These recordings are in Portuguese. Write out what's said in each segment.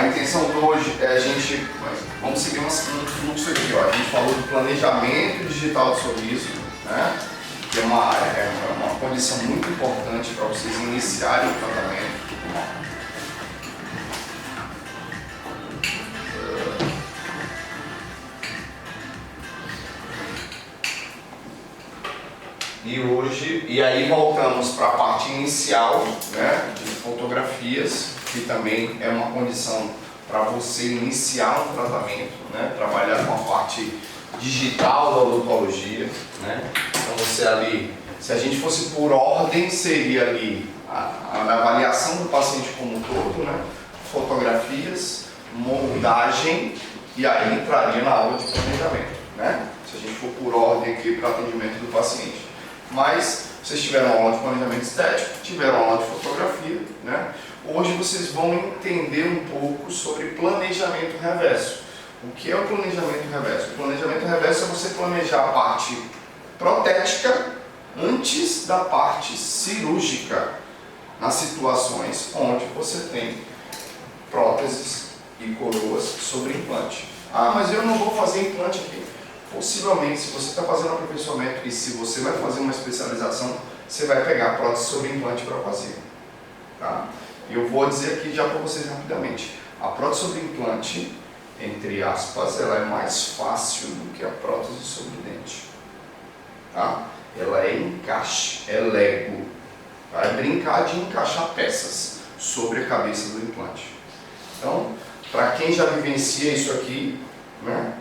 intenção de hoje é a gente, vamos seguir um fluxo aqui, ó. A gente falou do planejamento digital do sorriso, né? Que é uma condição muito importante para vocês iniciarem o tratamento. E aí voltamos para a parte inicial, né, de fotografias, que também é uma condição para você iniciar um tratamento, né, trabalhar com a parte digital da odontologia, né. Então você ali, se a gente fosse por ordem, seria ali a avaliação do paciente como um todo, né, fotografias, moldagem, e aí entraria na aula de planejamento, né, se a gente for por ordem aqui para atendimento do paciente. Mas vocês tiveram aula de planejamento estético, tiveram aula de fotografia, né? Hoje vocês vão entender um pouco sobre planejamento reverso. O que é o planejamento reverso? O planejamento reverso é você planejar a parte protética antes da parte cirúrgica, nas situações onde você tem próteses e coroas sobre implante. Ah, mas eu não vou fazer implante aqui. Possivelmente, se você está fazendo aperfeiçoamento e se você vai fazer uma especialização, você vai pegar a prótese sobre implante para fazer. Tá? E eu vou dizer aqui já para vocês rapidamente. A prótese sobre implante, entre aspas, ela é mais fácil do que a prótese sobre dente. Tá? Ela é encaixe, é Lego. Vai brincar de encaixar peças sobre a cabeça do implante. Então, para quem já vivencia isso aqui, né?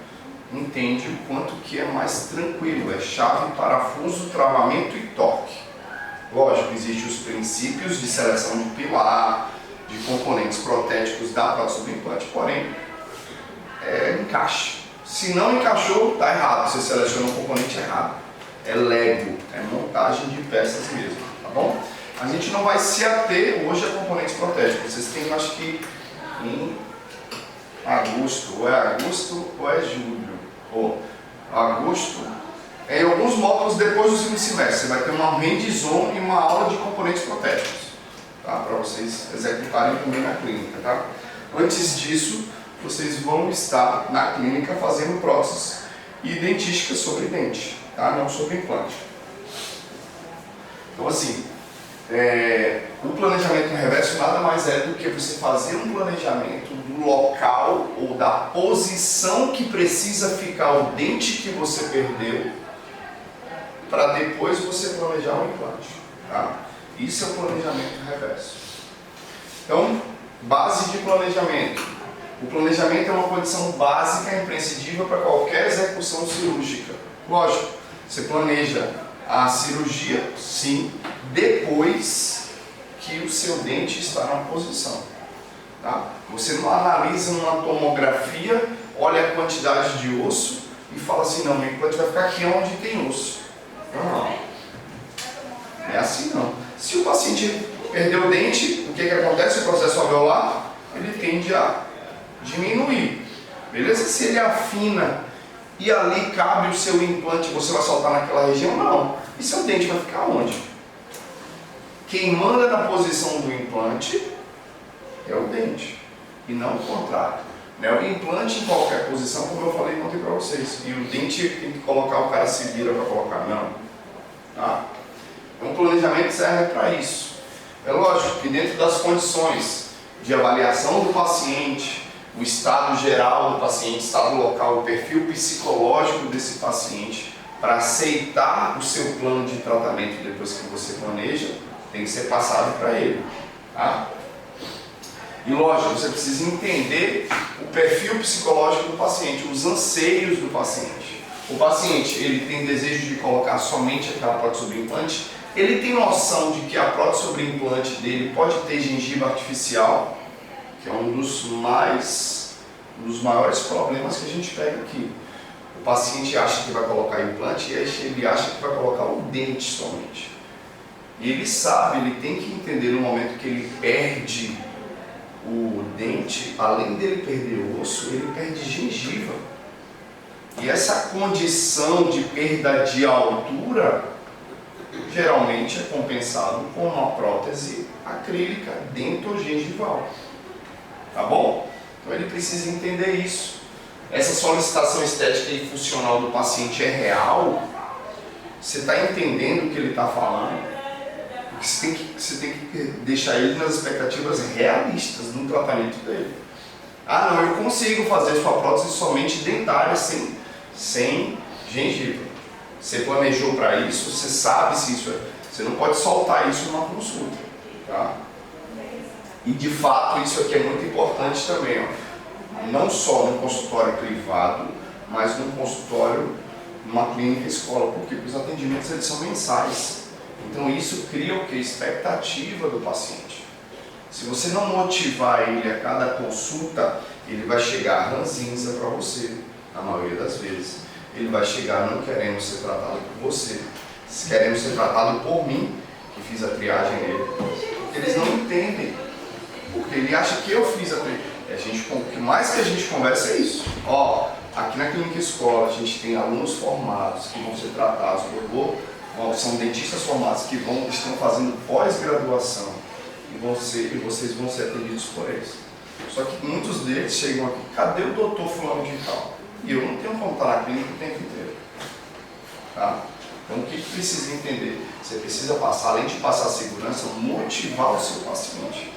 Entende o quanto que é mais tranquilo, é chave, parafuso, travamento e torque. Lógico, existem os princípios de seleção de pilar, de componentes protéticos da prótese sobre implante, porém, é encaixe. Se não encaixou, está errado, você selecionou um componente errado. É Lego, é montagem de peças mesmo, tá bom? A gente não vai se ater hoje a componentes protéticos, vocês têm, acho que, em agosto ou é julho. Agosto, em alguns módulos depois do segundo semestre, você vai ter uma hands-on e uma aula de componentes protéticos, tá? Para vocês executarem também na clínica, tá? Antes disso, vocês vão estar na clínica fazendo próteses e dentística sobre dente, tá? Não sobre implante. Então assim, o planejamento reverso nada mais é do que você fazer um planejamento do local ou da posição que precisa ficar o dente que você perdeu para depois você planejar o implante. Tá? Isso é o planejamento reverso. Então, base de planejamento. O planejamento é uma condição básica e imprescindível para qualquer execução cirúrgica. Lógico, você planeja a cirurgia, sim, depois que o seu dente está na posição. Tá? Você não analisa uma tomografia, olha a quantidade de osso e fala assim, não, o implante vai ficar aqui onde tem osso. Não é assim não. Se o paciente perdeu o dente, o que acontece? O processo alveolar, ele tende a diminuir. Beleza? Se ele afina e ali cabe o seu implante, você vai soltar naquela região? Não. E seu dente vai ficar onde? Quem manda na posição do implante é o dente, e não o contrário. Né? O implante em qualquer posição, como eu falei ontem para vocês, e o dente tem que colocar, o cara se vira para colocar, não. Tá? Então o planejamento serve para isso. É lógico que dentro das condições de avaliação do paciente, o estado geral do paciente, estado local, o perfil psicológico desse paciente, para aceitar o seu plano de tratamento depois que você planeja, tem que ser passado para ele. Tá? E lógico, você precisa entender o perfil psicológico do paciente, os anseios do paciente. O paciente, ele tem desejo de colocar somente aquela prótese sobre implante, ele tem noção de que a prótese sobre implante dele pode ter gengiva artificial, que é um dos maiores problemas que a gente pega aqui. O paciente acha que vai colocar implante e ele acha que vai colocar o dente somente. E ele sabe, ele tem que entender no momento que ele perde o dente, além dele perder o osso, ele perde gengiva. E essa condição de perda de altura geralmente é compensado com uma prótese acrílica dentogengival. Tá bom? Então ele precisa entender isso. Essa solicitação estética e funcional do paciente é real? Você está entendendo o que ele está falando? Porque você tem que deixar ele nas expectativas realistas no tratamento dele. Ah não, eu consigo fazer sua prótese somente dentária, sem gengiva. Você planejou para isso, você sabe se isso é. Você não pode soltar isso numa consulta. Tá? E de fato isso aqui é muito importante também. Ó. Não só no consultório privado, mas no consultório, numa clínica escola. Por quê? Porque os atendimentos eles são mensais. Então isso cria o que? Expectativa do paciente. Se você não motivar ele a cada consulta, ele vai chegar ranzinza para você, na maioria das vezes. Ele vai chegar não querendo ser tratado por você, querendo ser tratado por mim, que fiz a triagem dele. Eles não entendem, porque ele acha que eu fiz a triagem. O que mais que a gente conversa é isso. Ó, aqui na clínica escola a gente tem alunos formados que vão ser tratados por são dentistas formados que estão fazendo pós-graduação e vocês vão ser atendidos por eles. Só que muitos deles chegam aqui, cadê o doutor fulano de tal? E eu não tenho como estar na clínica o tempo inteiro. Tá? Então o que precisa entender? Você precisa passar, além de passar segurança, motivar o seu paciente.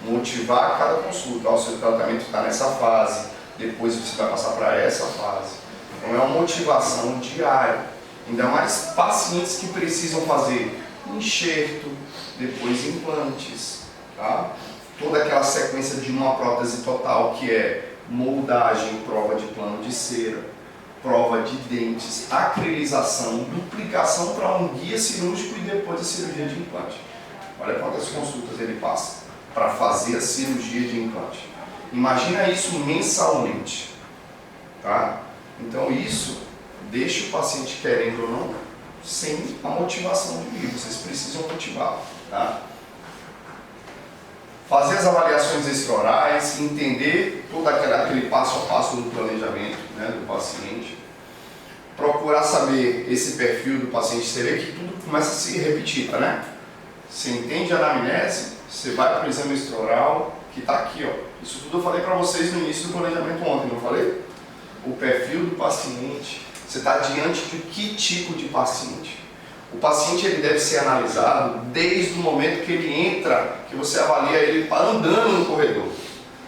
Motivar a cada consulta. O seu tratamento está nessa fase, depois você vai passar para essa fase. Então é uma motivação diária. Ainda mais pacientes que precisam fazer enxerto, depois implantes. Tá? Toda aquela sequência de uma prótese total que é moldagem, prova de plano de cera, prova de dentes, acrilização, duplicação para um guia cirúrgico e depois a cirurgia de implante. Olha quantas consultas ele passa para fazer a cirurgia de implante. Imagina isso mensalmente. Tá? Então isso deixa o paciente querendo ou não, sem a motivação de vir. Vocês precisam motivar. Tá? Fazer as avaliações extraorais, entender todo aquele passo a passo do planejamento, né, do paciente. Procurar saber esse perfil do paciente. Você vê que tudo começa a se repetir, tá, né? Você entende a anamnese, você vai para o exame extraoral, que está aqui, ó. Isso tudo eu falei para vocês no início do planejamento ontem, não falei? O perfil do paciente. Você está diante de que tipo de paciente? O paciente ele deve ser analisado desde o momento que ele entra, que você avalia ele andando no corredor.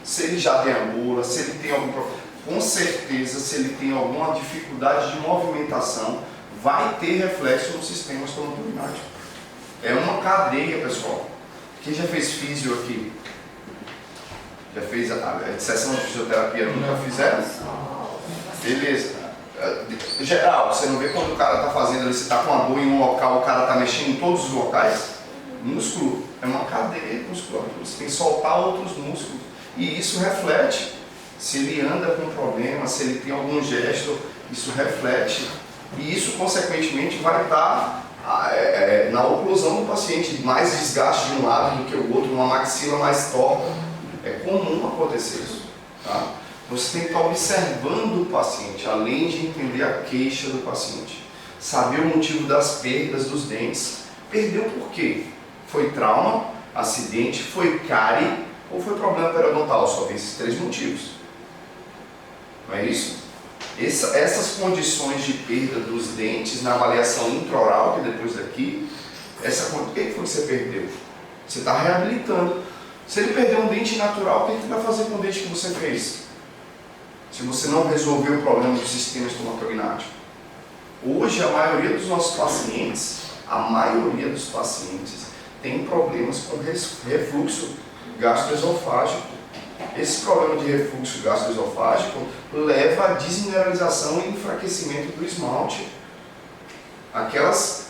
Se ele já deambula, se ele tem algum problema, com certeza se ele tem alguma dificuldade de movimentação, vai ter reflexo no sistema estomatognático. É uma cadeia, pessoal. Quem já fez físio aqui? Já fez a sessão de fisioterapia? Nunca fizeram? Beleza. Geral, você não vê quando o cara está fazendo ali, você está com uma dor em um local, o cara está mexendo em todos os locais? Músculo é uma cadeia muscular, você tem que soltar outros músculos. E isso reflete, se ele anda com problema, se ele tem algum gesto, isso reflete. E isso, consequentemente, vai estar na oclusão do paciente, mais desgaste de um lado do que o outro, uma maxila mais torta. É comum acontecer isso. Tá? Você tem que estar observando o paciente, além de entender a queixa do paciente. Saber o motivo das perdas dos dentes. Perdeu por quê? Foi trauma, acidente, foi cárie ou foi problema periodontal? Só tem esses três motivos. Não é isso? Essas condições de perda dos dentes na avaliação intraoral, que é depois daqui, o que foi que você perdeu? Você está reabilitando. Se ele perder um dente natural, o que ele vai fazer com o dente que você fez? Se você não resolver o problema do sistema estomatognático. Hoje, a maioria dos nossos pacientes, tem problemas com refluxo gastroesofágico. Esse problema de refluxo gastroesofágico leva à desmineralização e enfraquecimento do esmalte. Aquelas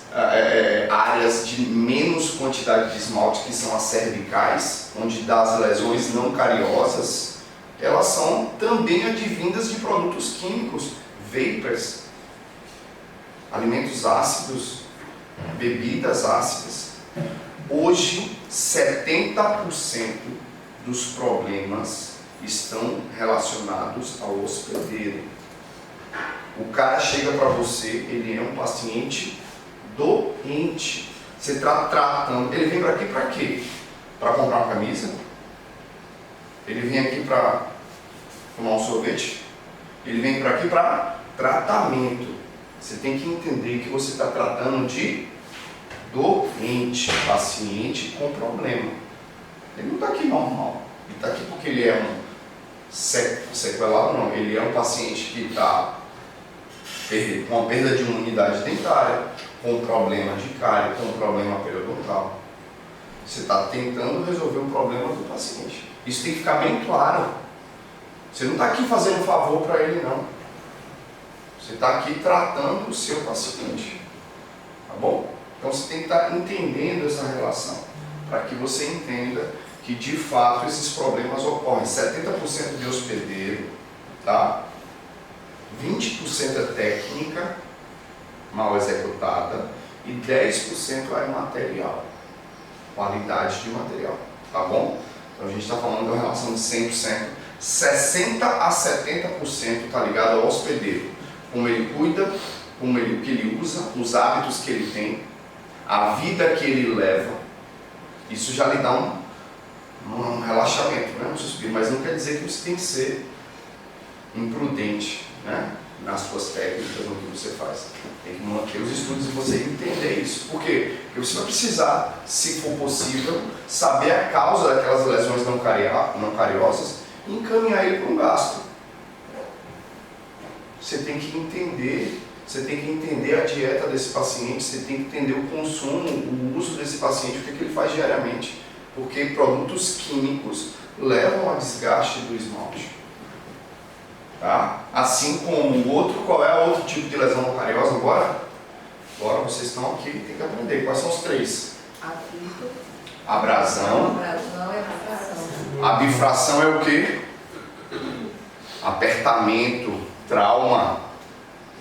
áreas de menos quantidade de esmalte, que são as cervicais, onde dá as lesões não cariosas, elas são também advindas de produtos químicos, vapors, alimentos ácidos, bebidas ácidas. Hoje, 70% dos problemas estão relacionados ao hospedeiro. O cara chega para você, ele é um paciente doente. Você está tratando, ele vem para aqui para quê? Para comprar uma camisa? Ele vem aqui para tomar um sorvete. Ele vem para aqui para tratamento. Você tem que entender que você está tratando de doente, paciente com problema. Ele não está aqui normal. Ele está aqui porque ele é um sequelado, não. Ele é um paciente que está com uma perda de uma unidade dentária, com problema de cárie, com problema periodontal. Você está tentando resolver o problema do paciente. Isso tem que ficar bem claro. Você não está aqui fazendo um favor para ele, não. Você está aqui tratando o seu paciente. Tá bom? Então você tem que estar entendendo essa relação, para que você entenda que de fato esses problemas ocorrem. 70% de hospedeiro, tá? 20% é técnica mal executada e 10% é material, qualidade de material, tá bom? Então a gente está falando de uma relação de 100%, 60% a 70% está ligado ao hospedeiro, como ele cuida, como o que ele usa, os hábitos que ele tem, a vida que ele leva. Isso já lhe dá um relaxamento, né? Um suspiro, mas não quer dizer que você tem que ser imprudente, né? Nas suas técnicas, no que você faz. Tem que manter os estudos e você entender isso. Por quê? Porque você vai precisar, se for possível, saber a causa daquelas lesões não cariosas e encaminhar ele para um gasto. Você tem que entender a dieta desse paciente, você tem que entender o consumo, o uso desse paciente, o que ele faz diariamente. Porque produtos químicos levam ao desgaste do esmalte. Tá? Assim como o outro, qual é o outro tipo de lesão não cariosa? Agora vocês estão aqui, tem que aprender. Quais são os três? Abrasão. A bifração é o quê? Apertamento, trauma.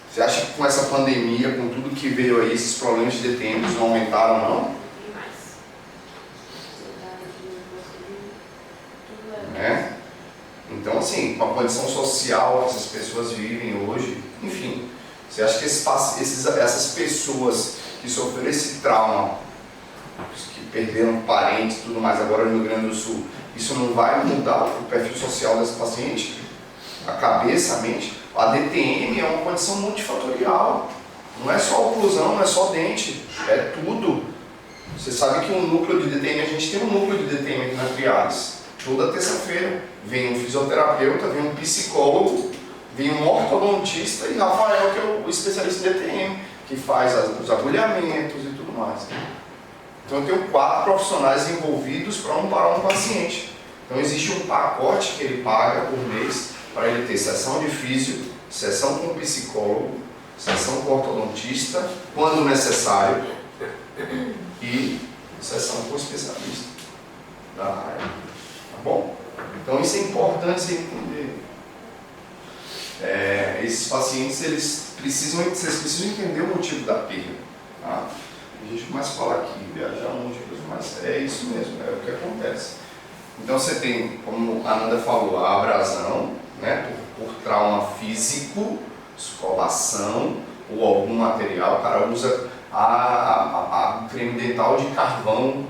Você acha que com essa pandemia, com tudo que veio aí, esses problemas de DTM não aumentaram, não? Né? Então, assim, com a condição social que essas pessoas vivem hoje, enfim, você acha que essas pessoas que sofreram esse trauma, que perderam parentes e tudo mais agora no Rio Grande do Sul, isso não vai mudar o perfil social desse paciente? A cabeça, a mente? A DTM é uma condição multifatorial, não é só oclusão, não é só dente, é tudo. Você sabe que um núcleo de DTM, a gente tem um núcleo de DTM aqui na Triades. Toda terça-feira vem um fisioterapeuta, vem um psicólogo, vem um ortodontista e Rafael, que é o especialista em DTM, que faz os agulhamentos e tudo mais. Então eu tenho 4 profissionais envolvidos para um paciente. Então existe um pacote que ele paga por mês para ele ter sessão de físio, sessão com psicólogo, sessão com ortodontista, quando necessário, e sessão com especialista da área. Bom, então isso é importante você entender. Esses pacientes, vocês precisam entender o motivo da perda. Tá? A gente começa a falar aqui, viajar um monte de coisa, mas é isso mesmo, é o que acontece. Então você tem, como a Nanda falou, a abrasão, né, por trauma físico, escolação ou algum material. O cara usa a creme dental de carvão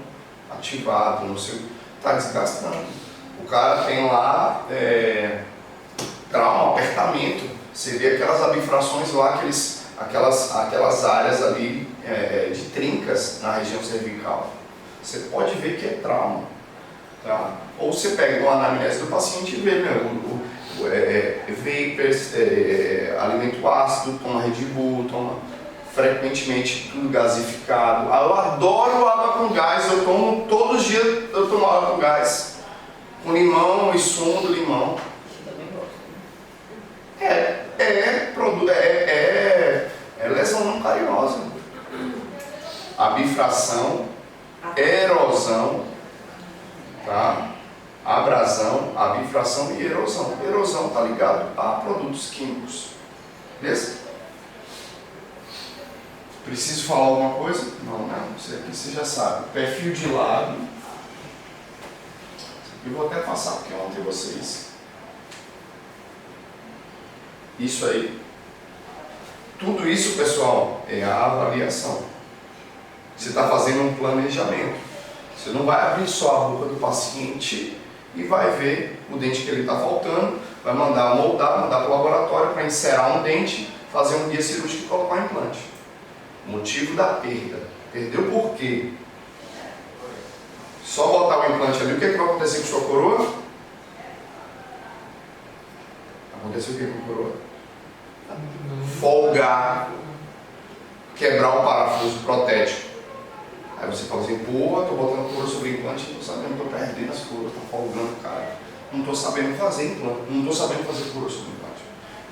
ativado, não sei, está desgastando. O cara tem lá trauma, apertamento. Você vê aquelas abifrações lá, aquelas áreas ali de trincas na região cervical. Você pode ver que é trauma. Tá? Ou você pega uma anamnese do paciente e vê vapers, alimento ácido, toma Red Bull, toma frequentemente tudo gasificado. Eu adoro água com gás, eu tomo todos os dias, eu tomo água com gás. Com limão e sumo do limão. É lesão não cariosa. A bifração, erosão, tá? Abrasão, a bifração e erosão. Erosão está ligado a produtos químicos. Beleza? Preciso falar alguma coisa? Não. Isso aqui você já sabe. Perfil de lado. Eu vou até passar porque eu ontem vocês. Isso aí. Tudo isso, pessoal, é a avaliação. Você está fazendo um planejamento. Você não vai abrir só a boca do paciente e vai ver o dente que ele está faltando, vai mandar moldar, mandar para o laboratório para inserar um dente, fazer um guia cirúrgico e colocar um implante. Motivo da perda. Perdeu por quê? Só botar o implante ali, o que vai acontecer com sua coroa? Aconteceu o que com a coroa? Folgar, quebrar o parafuso protético. Aí você fala assim, pô, tô botando coroa sobre implante, não tô sabendo, tô perdendo as coroas, tô folgando, cara. Não tô sabendo fazer implante, não tô sabendo fazer coroa sobre implante.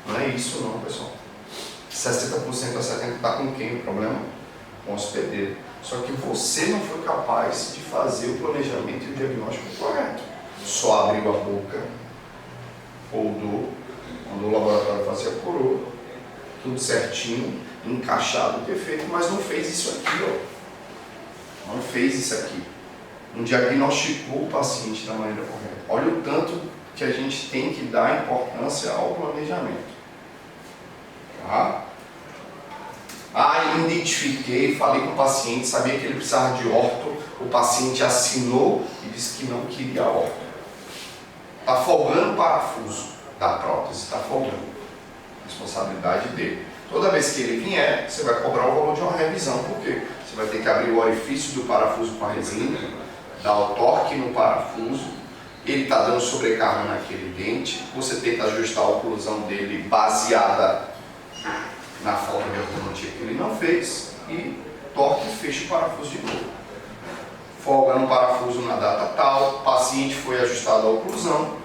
Não é isso não, pessoal. 60% a 70% está com quem o problema? Com o hospedeiro. Só que você não foi capaz de fazer o planejamento e o diagnóstico correto. Só abriu a boca, moldou, mandou o laboratório fazer a coroa, tudo certinho, encaixado, perfeito, mas não fez isso aqui, ó. Não fez isso aqui. Não diagnosticou o paciente da maneira correta. Olha o tanto que a gente tem que dar importância ao planejamento. Tá? Identifiquei, falei com o paciente, sabia que ele precisava de orto, o paciente assinou e disse que não queria orto. Está folgando o parafuso da prótese, está folgando. Responsabilidade dele. Toda vez que ele vier, você vai cobrar o valor de uma revisão, por quê? Você vai ter que abrir o orifício do parafuso com a resina, dar o torque no parafuso, ele está dando sobrecarga naquele dente, você tenta ajustar a oclusão dele baseada na falta de ortodontia que ele não fez e torque e fecha o parafuso de novo. Folga no parafuso na data tal, o paciente foi ajustado à oclusão,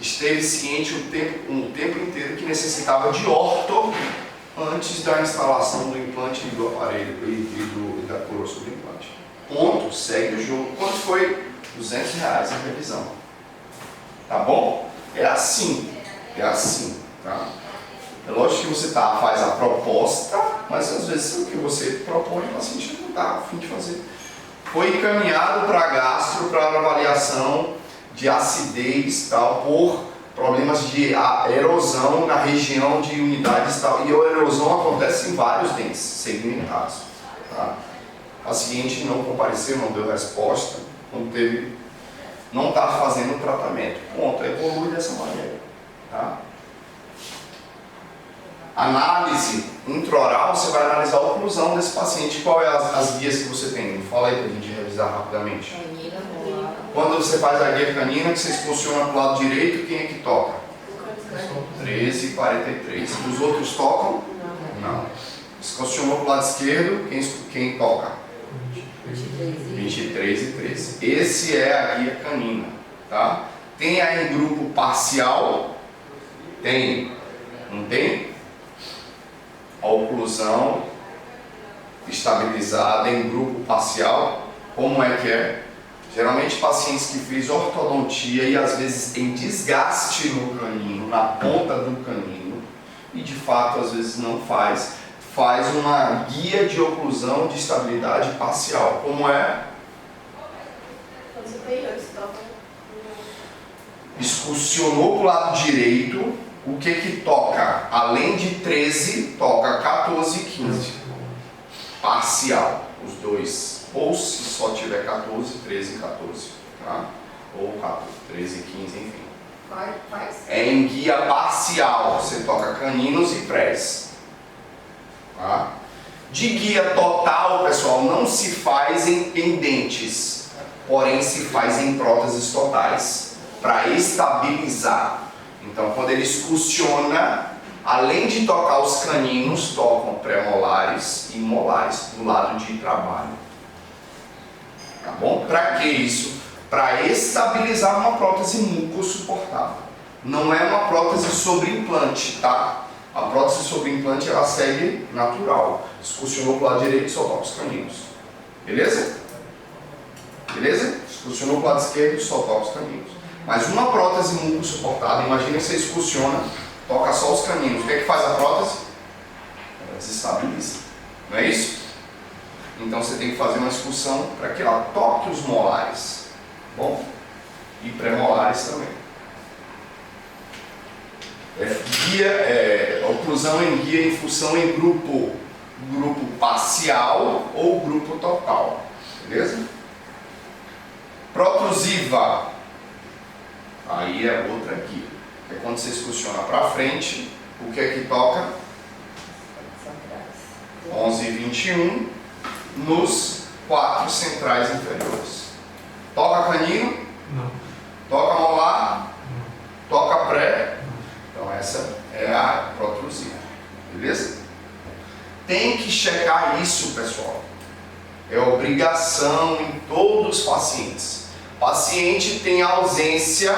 esteve ciente o tempo inteiro que necessitava de orto antes da instalação do implante e do aparelho e da coroa sobre o implante. Ponto, segue o jogo. Quanto foi? R$200 a revisão. Tá bom? É assim, tá? É lógico que você faz a proposta, mas às vezes o que você propõe o paciente não está a fim de fazer. Foi encaminhado para gastro, para avaliação de acidez, tal, por problemas de erosão na região de unidades tal. E a erosão acontece em vários dentes segmentados. Tá? O paciente não compareceu, não deu resposta, não está fazendo o tratamento. Ponto, evolui dessa maneira. Tá? Análise intraoral, você vai analisar a oclusão desse paciente. Qual é as guias que você tem? Fala aí para a gente revisar rapidamente. Canina, molar. Quando você faz a guia canina, que você expulsiona para o lado direito, quem é que toca? 13 e 43. Os outros tocam? Não. Excursionou para o lado esquerdo, quem toca? 23 e 13. Esse é a guia canina. Tá? Tem aí em grupo parcial? Tem. Não tem? A oclusão estabilizada em grupo parcial, como é que é? Geralmente pacientes que fez ortodontia e às vezes tem desgaste no canino, na ponta do canino, e de fato às vezes não faz uma guia de oclusão de estabilidade parcial, como é? Excursionou para o lado direito, o que toca? Além de 13, toca 14 e 15. Parcial, os dois. Ou se só tiver 14, 13 e 14. Tá? Ou 14, 13 e 15, enfim. É em guia parcial, você toca caninos e prés. Tá? De guia total, pessoal, não se faz em dentes, porém se faz em próteses totais, para estabilizar. Então, quando ele excursiona, além de tocar os caninos, tocam pré-molares e molares do lado de trabalho. Tá bom? Para que isso? Para estabilizar uma prótese mucossuportável. Não é uma prótese sobre implante, tá? A prótese sobre implante ela segue natural. Excursionou para o lado direito, só toca os caninos. Beleza? Beleza? Excursionou para o lado esquerdo, só toca os caninos. Mas uma prótese mucossuportável, imagina que você excursiona, toca só os caninos. O que é que faz a prótese? Ela desestabiliza. Não é isso? Então você tem que fazer uma excursão para que ela toque os molares. Bom? E pré-molares também. Oclusão em guia em função em grupo parcial ou grupo total. Beleza? Protrusiva. Aí é outra aqui. É quando você excursiona para frente, o que é que toca? 11 e 21 nos 4 centrais inferiores. Toca canino? Não. Toca molar? Não. Toca pré? Não. Então essa é a protrusiva. Beleza? Tem que checar isso, pessoal. É obrigação em todos os pacientes. Paciente tem ausência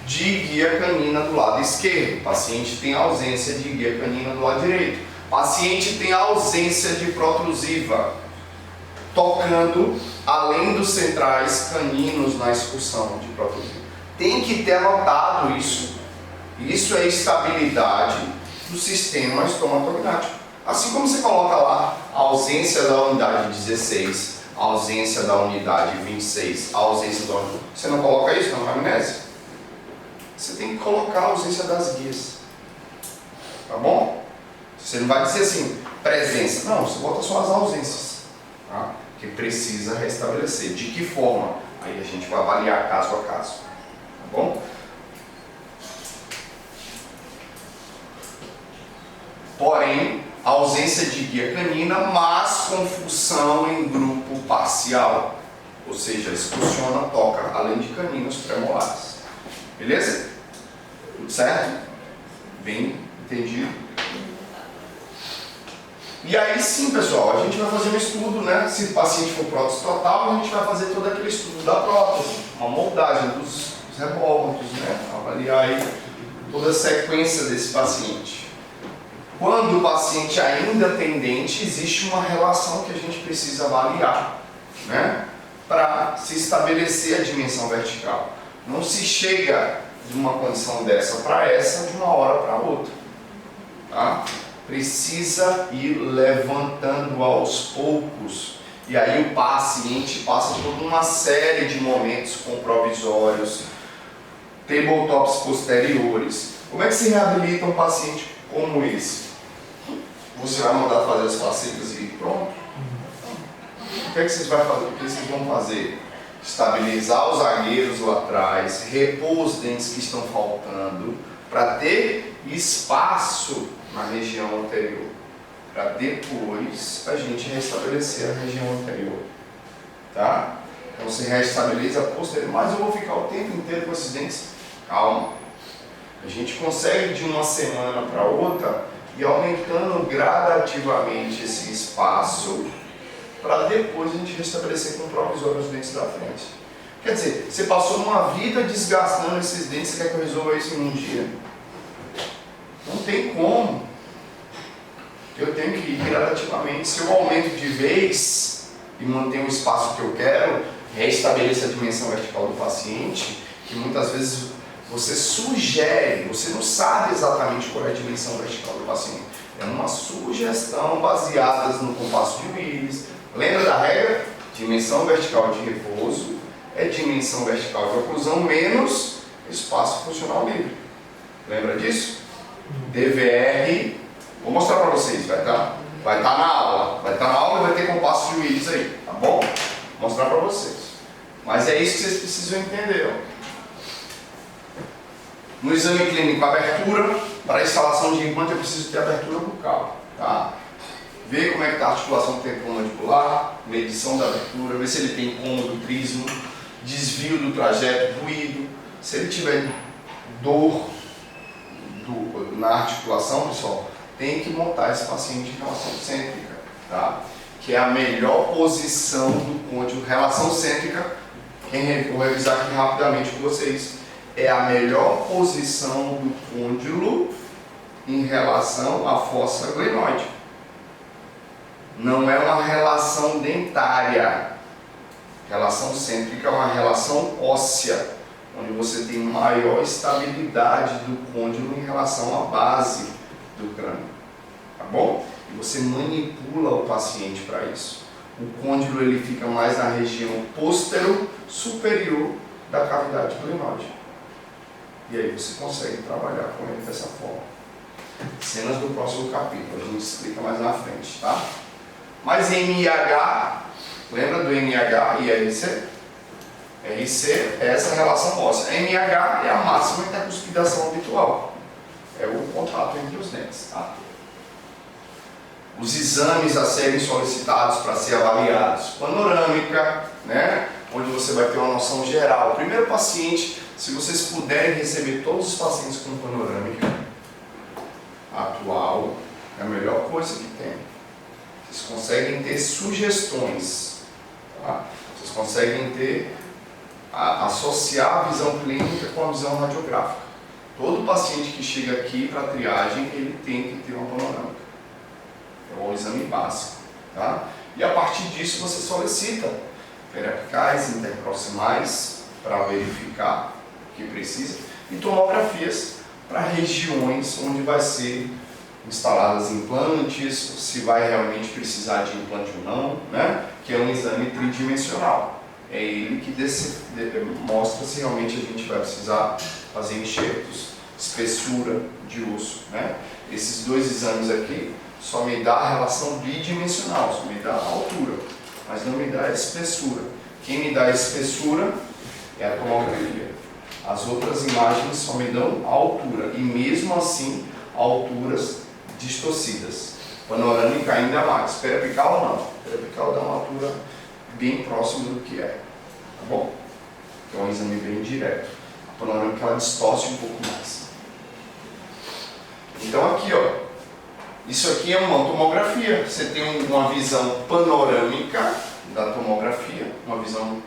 de guia canina do lado esquerdo. Paciente tem ausência de guia canina do lado direito. Paciente tem ausência de protrusiva, tocando além dos centrais caninos na excursão de protrusiva. Tem que ter anotado isso. Isso é estabilidade do sistema estomatognático. Assim como você coloca lá a ausência da unidade 16, a ausência da unidade 26, a ausência da unidade... Você não coloca isso na anamnese? Você tem que colocar a ausência das guias. Tá bom? Você não vai dizer assim, presença. Não, você bota só as ausências. Tá? Que precisa restabelecer. De que forma? Aí a gente vai avaliar caso a caso. Tá bom? Porém, ausência de guia canina, mas com função em grupo parcial. Ou seja, excursiona, toca, além de caninos premolares. Beleza? Tudo certo? Bem entendido? E aí sim, pessoal, a gente vai fazer um estudo, né? Se o paciente for prótese total, a gente vai fazer todo aquele estudo da prótese, uma moldagem dos revólveres, né? Avaliar aí toda a sequência desse paciente. Quando o paciente ainda tem dente, existe uma relação que a gente precisa avaliar, né? Para se estabelecer a dimensão vertical. Não se chega de uma condição dessa para essa de uma hora para outra, tá? Precisa ir levantando aos poucos. E aí o paciente passa por uma série de momentos com provisórios, tabletops posteriores. Como é que se reabilita um paciente como esse? Você vai mandar fazer as facetas e pronto? O que é que vocês vão fazer? O que vocês vão fazer? Estabilizar os zagueiros lá atrás, repor os dentes que estão faltando, para ter espaço na região anterior, para depois a gente restabelecer a região anterior, tá? Então você restabeleza a posterior, mas eu vou ficar o tempo inteiro com esses dentes. Calma, a gente consegue de uma semana para outra e aumentando gradativamente esse espaço para depois a gente restabelecer com provisório os dentes da frente. Quer dizer, você passou uma vida desgastando esses dentes, você quer que eu resolva isso em um dia? Não tem como. Eu tenho que ir gradativamente. Se eu aumento de vez e mantenho o espaço que eu quero, restabeleço a dimensão vertical do paciente, que muitas vezes você sugere, você não sabe exatamente qual é a dimensão vertical do paciente. É uma sugestão baseada no compasso de Willis. Lembra da regra? Dimensão vertical de repouso é dimensão vertical de oclusão menos espaço funcional livre. Lembra disso? DVR, vou mostrar para vocês, vai estar na aula. Vai estar na aula e vai ter compasso de Willis aí, tá bom? Vou mostrar para vocês. Mas é isso que vocês precisam entender, ó. No exame clínico, abertura, para a instalação de implante eu preciso ter abertura bucal, tá? Ver como é que está a articulação temporomandibular, medição da abertura, ver se ele tem incômodo, trismo, desvio do trajeto, ruído. Se ele tiver dor na articulação, pessoal, tem que montar esse paciente em relação cêntrica, tá? Que é a melhor posição do côndilo. Relação cêntrica, vou revisar aqui rapidamente com vocês, é a melhor posição do côndilo em relação à fossa glenoide. Não é uma relação dentária. Relação cêntrica é uma relação óssea, onde você tem maior estabilidade do côndilo em relação à base do crânio. Tá bom? E você manipula o paciente para isso. O côndilo ele fica mais na região superior da cavidade glenoide. E aí você consegue trabalhar com ele dessa forma. Cenas do próximo capítulo, a gente explica mais na frente, tá? Mas em IH, lembra do NH e IRC? RC é essa relação óssea. MH é a máxima intercuspidação habitual. É o contato entre os dentes. Tá? Os exames a serem solicitados para ser avaliados. Panorâmica, né? Onde você vai ter uma noção geral. O primeiro paciente, se vocês puderem receber todos os pacientes com panorâmica atual, é a melhor coisa que tem. Vocês conseguem ter sugestões. Tá? Vocês conseguem ter associar a visão clínica com a visão radiográfica. Todo paciente que chega aqui para triagem, ele tem que ter uma panorâmica. É o exame básico. Tá? E a partir disso você solicita periapicais, interproximais, para verificar o que precisa, e tomografias para regiões onde vai ser instaladas implantes, se vai realmente precisar de implante ou não, né? Que é um exame tridimensional. É ele que mostra se realmente a gente vai precisar fazer enxertos, espessura de osso, né? Esses dois exames aqui só me dá a relação bidimensional, só me dá a altura, mas não me dá a espessura. Quem me dá a espessura é a tomografia. As outras imagens só me dão a altura, e mesmo assim, alturas distorcidas. Panorâmica ainda mais. Periapical não. Periapical dá uma altura bem próxima do que é. Tá bom? É um exame bem direto. A panorâmica ela distorce um pouco mais. Então aqui, ó, isso aqui é uma tomografia. Você tem uma visão panorâmica da tomografia, uma visão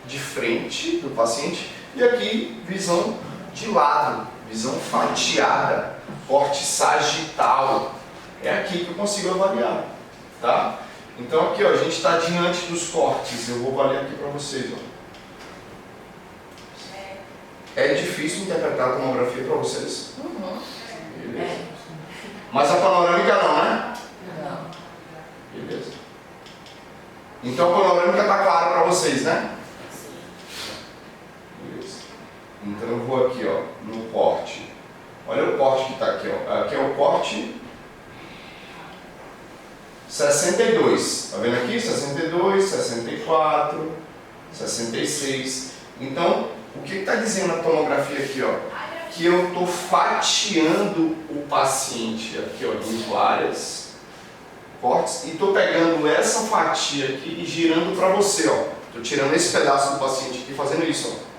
de frente do paciente, e aqui visão de lado, visão fatiada, corte sagital. É aqui que eu consigo avaliar, tá? Então aqui, ó, a gente está diante dos cortes. Eu vou avaliar aqui para vocês, ó. É difícil interpretar a tomografia para vocês? Uhum. Beleza. Mas a panorâmica não, né? Não. Beleza. Então a panorâmica está clara para vocês, né? Beleza. Então eu vou aqui, ó, no corte. Olha o corte que está aqui, ó. Aqui é o corte 62. Tá vendo aqui? 62, 64, 66. Então, o que está dizendo a tomografia aqui, ó? Que eu estou fatiando o paciente aqui, ó, em várias cortes, e estou pegando essa fatia aqui e girando para você, ó. Estou tirando esse pedaço do paciente aqui, fazendo isso, ó,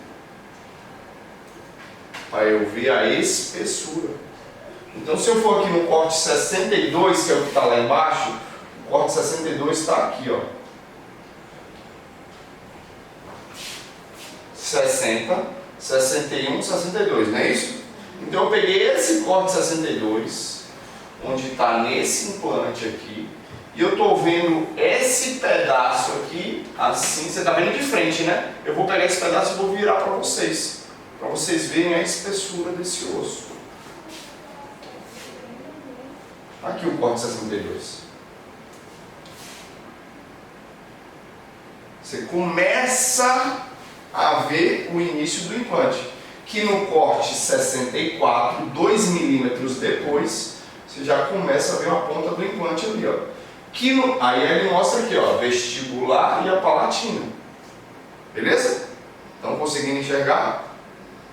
para eu ver a espessura. Então, se eu for aqui no corte 62, que é o que está lá embaixo, o corte 62 está aqui, ó. 60, 61, 62, não é isso? Então eu peguei esse corte 62, onde está nesse implante aqui, e eu estou vendo esse pedaço aqui, assim, você está vendo de frente, né? Eu vou pegar esse pedaço e vou virar para vocês verem a espessura desse osso. Aqui o corte 62. Você começa a ver o início do implante, que no corte 64, 2 milímetros depois, você já começa a ver a ponta do implante ali, ó. Aí ele mostra aqui, ó, vestibular e a palatina. Beleza? Estão conseguindo enxergar?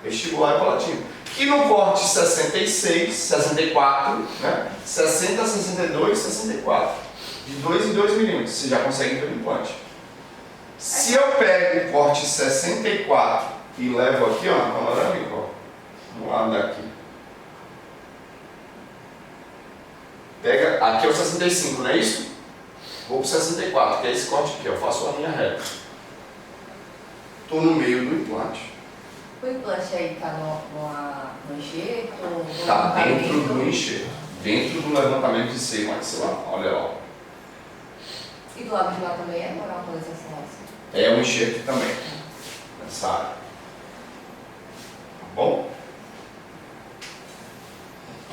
Vestibular e palatina. Que no corte 66, 64, né? 60, 62, 64. De 2 em 2 milímetros, você já consegue ver o implante. Se eu pego o corte 64 e levo aqui, ó, na panorâmica, ó, no lado daqui. Pega, aqui é o 65, não é isso? Vou para o 64, que é esse corte aqui, ó, faço a linha reta. Estou no meio do implante. O implante aí está no enxerto? Está dentro do enxerto, dentro do levantamento de seio maxilar, olha lá. E do lado de lá também é uma localização assim? É um enxerto também, nessa área. Tá bom?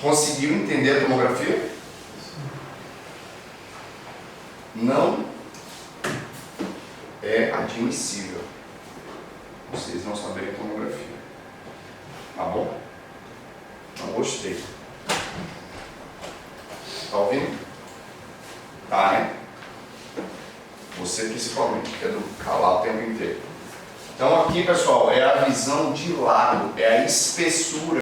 Conseguiu entender a tomografia? Não é admissível vocês não saberem a tomografia. Tá bom? Não gostei. Tá ouvindo? Tá, né? Você principalmente, que é do calar o tempo inteiro. Então aqui, pessoal, é a visão de lado, é a espessura